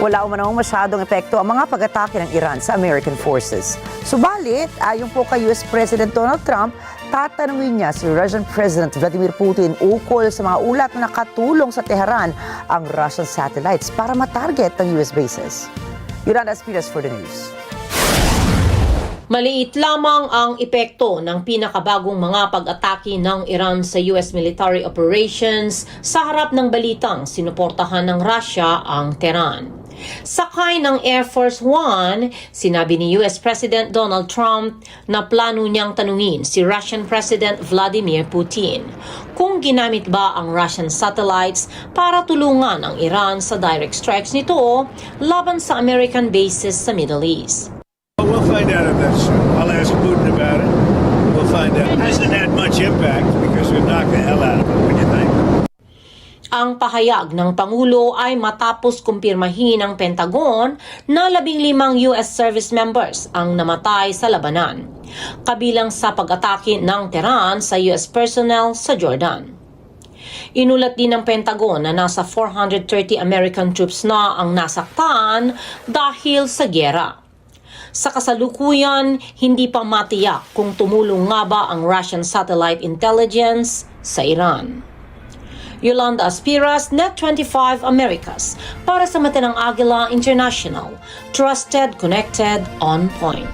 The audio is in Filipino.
Wala umanong masyadong epekto ang mga pag-atake ng Iran sa American forces. Subalit, ayon po kay US President Donald Trump, tatanungin niya si Russian President Vladimir Putin ukol sa mga ulat na nakatulong sa Tehran ang Russian satellites para matarget ang US bases. Yolanda Espinas for the news. Maliit lamang ang epekto ng pinakabagong mga pag-atake ng Iran sa US military operations sa harap ng balitang sinuportahan ng Russia ang Tehran. Sakay ng Air Force One, sinabi ni US President Donald Trump na plano niyang tanungin si Russian President Vladimir Putin kung ginamit ba ang Russian satellites para tulungan ang Iran sa direct strikes nito laban sa American bases sa Middle East. We'll find out if that's true. I'll ask Putin about it. We'll find out. It hasn't had much impact because we've knocked the hell out of it. What do you think? Ang pahayag ng Pangulo ay matapos kumpirmahin ng Pentagon na 15 US service members ang namatay sa labanan, kabilang sa pag-atake ng Tehran sa US personnel sa Jordan. Inulat din ng Pentagon na nasa 430 American troops na ang nasaktan dahil sa giyera. Sa kasalukuyan, hindi pa matiyak kung tumulong nga ba ang Russian satellite intelligence sa Iran. Yolanda Espinas, Net25 Americas, para sa Mata ng Agila International. Trusted, connected, on point.